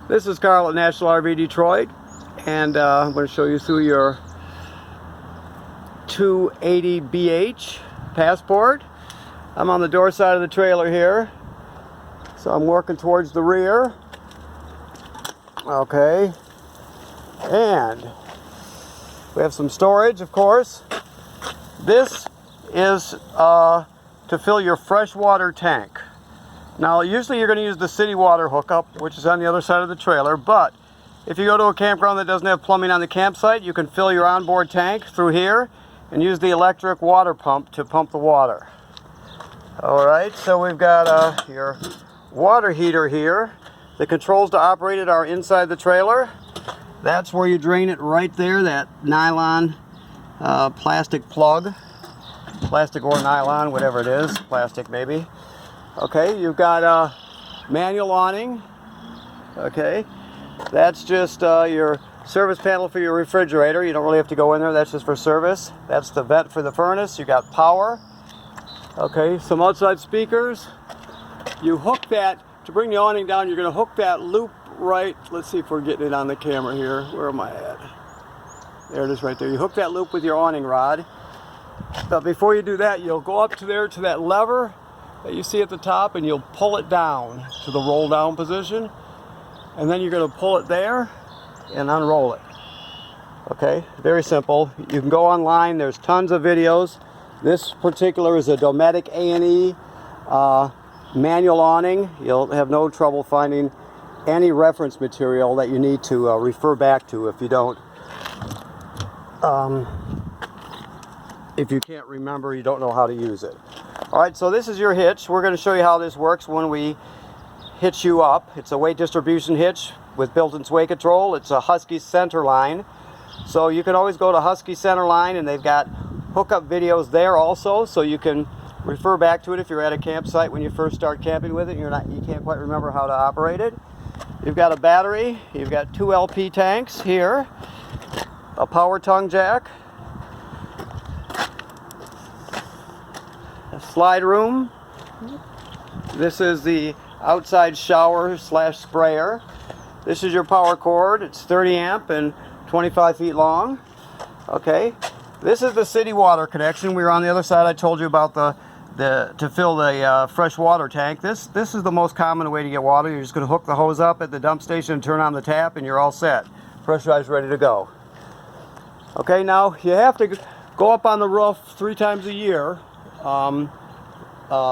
This is Carl at National RV Detroit, and I'm going to show you through your 280BH Passport. I'm on the door side of the trailer here, so I'm working towards the rear. Okay, and we have some storage, of course. This is to fill your freshwater tank. Now, usually you're going to use the city water hookup, which is on the other side of the trailer, but if you go to a campground that doesn't have plumbing on the campsite, you can fill your onboard tank through here and use the electric water pump to pump the water. Alright, so we've got your water heater here. The controls to operate it are inside the trailer. That's where you drain it right there, that nylon plastic plug. Plastic or nylon, whatever it is. Plastic maybe. Okay, you've got manual awning. Okay, that's just your service panel for your refrigerator. You don't really have to go in there, that's just for service. That's the vent for the furnace. You got power. Okay, some outside speakers. You hook that, to bring the awning down, you're going to hook that loop right, let's see if we're getting it on the camera here. Where am I at? There it is right there. You hook that loop with your awning rod. But before you do that, you'll go up to there to that lever that you see at the top, and you'll pull it down to the roll down position, and then you're going to pull it there and unroll it. Okay, very simple. You can go online, there's tons of videos. This particular is a Dometic A&E manual awning. You'll have no trouble finding any reference material that you need to refer back to if you don't if you can't remember, you don't know how to use it. Alright, so this is your hitch. We're going to show you how this works when we hitch you up. It's a weight distribution hitch with built-in sway control. It's a Husky Centerline. So you can always go to Husky Centerline, and they've got hookup videos there also, so you can refer back to it if you're at a campsite when you first start camping with it and you can't quite remember how to operate it. You've got a battery, you've got 2 LP tanks here, a power tongue jack, a slide room. This is the outside shower / sprayer. This is your power cord. It's 30 amp and 25 feet long. Okay, this is the city water connection. We were on the other side. I told you about to fill the fresh water tank. This is the most common way to get water. You're just going to hook the hose up at the dump station and turn on the tap, and you're all set. Pressurized, ready to go. Okay, now you have to go up on the roof 3 times a year.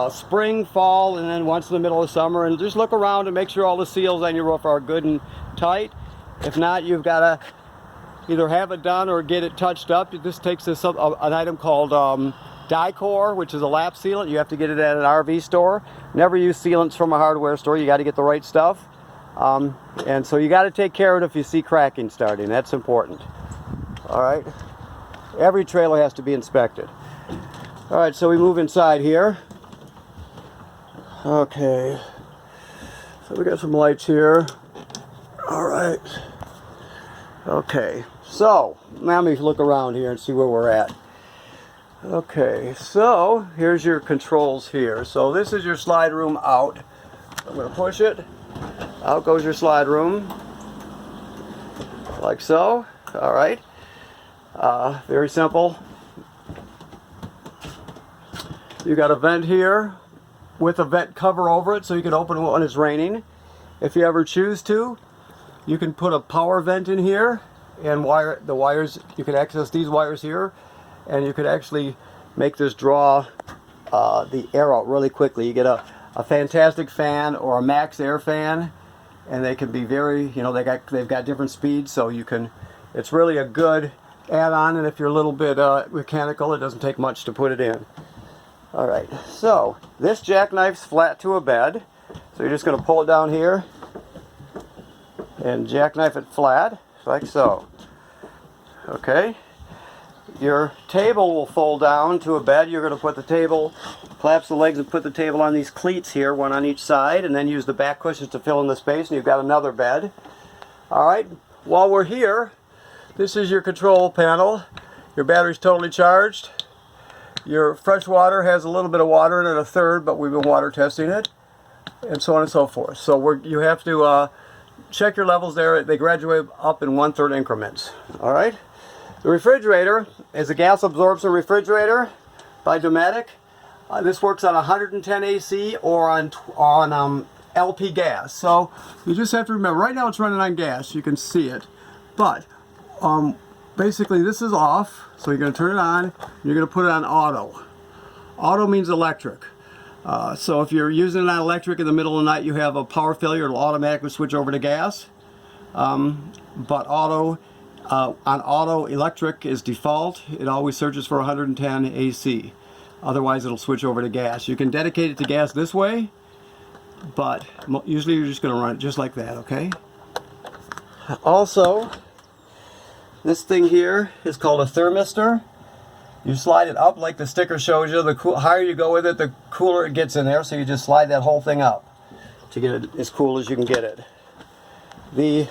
Spring, fall, and then once in the middle of summer, and just look around and make sure all the seals on your roof are good and tight. If not, you've got to either have it done or get it touched up. This takes an item called Dicor, which is a lap sealant. You have to get it at an RV store. Never use sealants from a hardware store. You got to get the right stuff, and so you got to take care of it if you see cracking starting. That's important. All right, every trailer has to be inspected. All right, so we move inside here. Okay, so we got some lights here. All right. Okay, so now let me look around here and see where we're at. Okay, so here's your controls here. So this is your slide room out. I'm going to push it. Out goes your slide room. Like so. All right. Very simple. You got a vent here with a vent cover over it, so you can open it when it's raining. If you ever choose to, you can put a power vent in here and wire the wires. You can access these wires here, and you could actually make this draw the air out really quickly. You get a fantastic fan or a max air fan, and they can be very, they've got different speeds, so you can, it's really a good add-on, and if you're a little bit mechanical, it doesn't take much to put it in. Alright, so this jackknife's flat to a bed, so you're just going to pull it down here and jackknife it flat, like so. Okay, your table will fold down to a bed. You're going to put the table, collapse the legs and put the table on these cleats here, one on each side, and then use the back cushions to fill in the space, and you've got another bed. Alright, while we're here, this is your control panel. Your battery's totally charged. Your fresh water has a little bit of water in it, a third, but we've been water testing it, and so on and so forth. So you have to check your levels there. They graduate up in 1/3 increments. All right. The refrigerator is a gas absorption refrigerator by Dometic. This works on 110 AC or on LP gas. So you just have to remember, right now it's running on gas. You can see it. But basically this is off. So you're going to turn it on. You're going to put it on auto. Auto means electric. So if you're using it on electric in the middle of the night, you have a power failure, it'll automatically switch over to gas. But on auto, electric is default. It always searches for 110 AC. Otherwise, it'll switch over to gas. You can dedicate it to gas this way, but usually you're just going to run it just like that, okay? Also, this thing here is called a thermistor. You slide it up like the sticker shows you. The higher you go with it, the cooler it gets in there. So you just slide that whole thing up to get it as cool as you can get it. The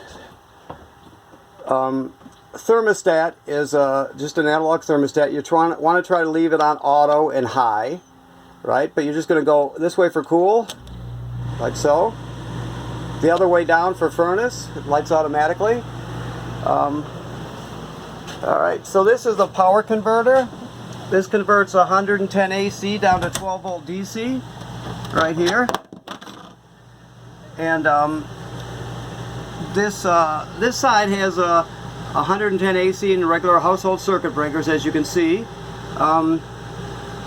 thermostat is just an analog thermostat. You want to try to leave it on auto and high, right? But you're just going to go this way for cool, like so. The other way down for furnace. It lights automatically. Alright, so this is the power converter. This converts 110 AC down to 12 volt DC right here. And this side has 110 AC and regular household circuit breakers, as you can see.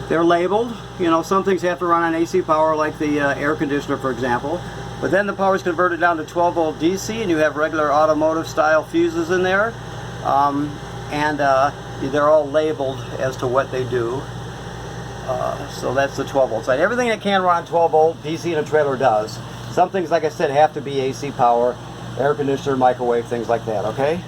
They're labeled. You know, some things have to run on AC power, like the air conditioner, for example. But then the power is converted down to 12 volt DC, and you have regular automotive style fuses in there. They're all labeled as to what they do. So that's the 12 volt side. Everything that can run on 12 volt DC in a trailer does. Some things, like I said, have to be AC power, air conditioner, microwave, things like that, okay?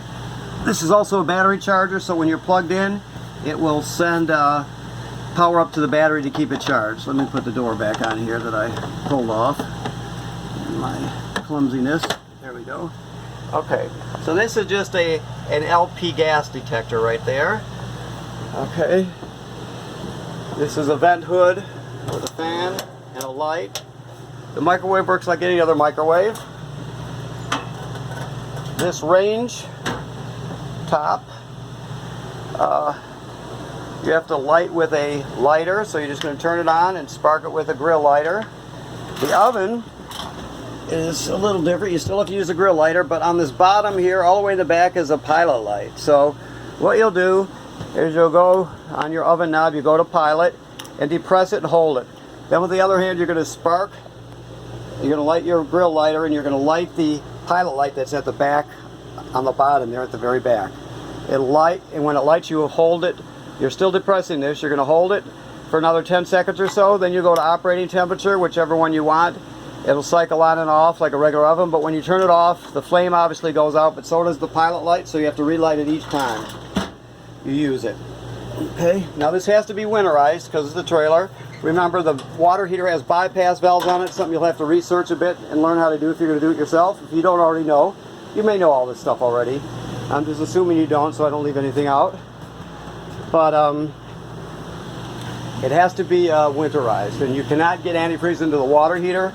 This is also a battery charger, so when you're plugged in, it will send power up to the battery to keep it charged. Let me put the door back on here that I pulled off. My clumsiness. There we go. Okay, so this is just an LP gas detector right there. Okay, this is a vent hood with a fan and a light. The microwave works like any other microwave. This range top, you have to light with a lighter, so you're just going to turn it on and spark it with a grill lighter. The oven is a little different. You still have to use a grill lighter, but on this bottom here, all the way in the back, is a pilot light. So what you'll do is you'll go on your oven knob, you go to pilot, and depress it and hold it. Then with the other hand, you're going to spark. You're going to light your grill lighter, and you're going to light the pilot light that's at the back, on the bottom there at the very back. It'll light, and when it lights, you hold it. You're still depressing this. You're going to hold it for another 10 seconds or so. Then you go to operating temperature, whichever one you want. It'll cycle on and off like a regular oven, but when you turn it off, the flame obviously goes out, but so does the pilot light, so you have to relight it each time you use it. Okay, now this has to be winterized because it's a trailer. Remember, the water heater has bypass valves on it, something you'll have to research a bit and learn how to do if you're going to do it yourself. If you don't already know, you may know all this stuff already. I'm just assuming you don't, so I don't leave anything out. But it has to be winterized, and you cannot get antifreeze into the water heater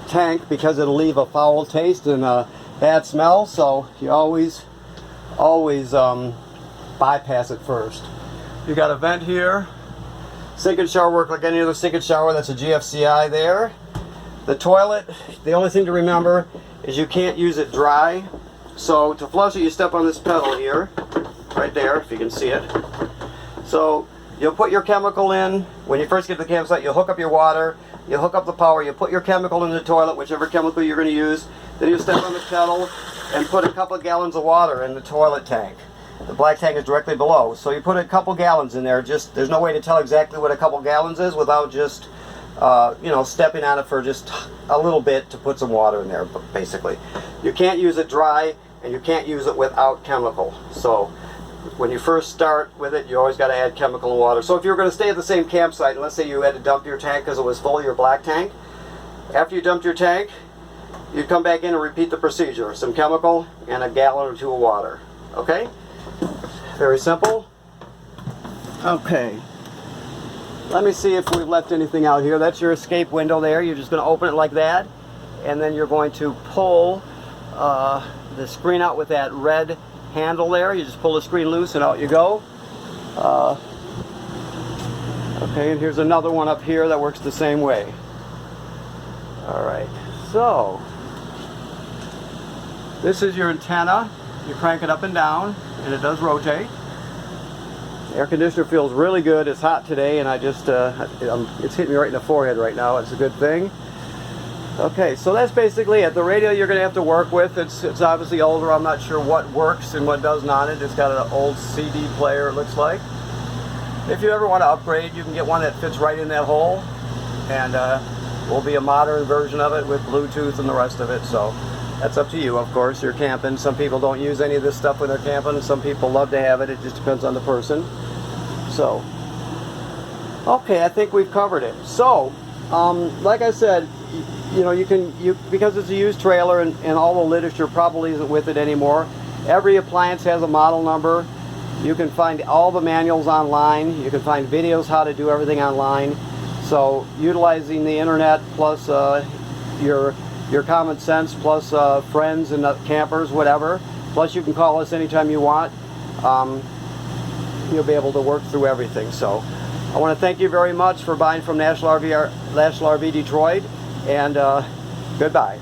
tank because it'll leave a foul taste and a bad smell, so you always bypass it first. You got a vent here. Sink and shower work like any other sink and shower. That's a GFCI there. The toilet, the only thing to remember is you can't use it dry. So to flush it, you step on this pedal here, right there, if you can see it. So you'll put your chemical in. When you first get to the campsite, you'll hook up your water, you'll hook up the power, you put your chemical in the toilet, whichever chemical you're going to use. Then you step on the pedal and put a couple of gallons of water in the toilet tank. The black tank is directly below. So you put a couple gallons in there. Just there's no way to tell exactly what a couple gallons is without just stepping on it for just a little bit to put some water in there, basically. You can't use it dry, and you can't use it without chemical. So when you first start with it, you always got to add chemical and water. So if you're going to stay at the same campsite, and let's say you had to dump your tank because it was full, your black tank, after you dumped your tank, you come back in and repeat the procedure. Some chemical and a gallon or two of water. Okay? Very simple. Okay. Let me see if we've left anything out here. That's your escape window there. You're just going to open it like that, and then you're going to pull the screen out with that red handle there. You just pull the screen loose and out you go. Okay, and here's another one up here that works the same way. Alright, so this is your antenna. You crank it up and down and it does rotate. The air conditioner feels really good. It's hot today and I just it's hitting me right in the forehead right now. It's a good thing. Okay, so that's basically it. The radio you're going to have to work with. It's obviously older. I'm not sure what works and what doesn't on it. It's got an old CD player, it looks like. If you ever want to upgrade, you can get one that fits right in that hole, and will be a modern version of it with Bluetooth and the rest of it. So that's up to you, of course. You're camping. Some people don't use any of this stuff when they're camping. Some people love to have it. It just depends on the person. So, okay, I think we've covered it. So, like I said, you know, because it's a used trailer and all the literature probably isn't with it anymore. Every appliance has a model number. You can find all the manuals online. You can find videos how to do everything online. So utilizing the internet plus your common sense plus friends and campers, whatever. Plus you can call us anytime you want. You'll be able to work through everything. So I want to thank you very much for buying from National RV Detroit, and goodbye.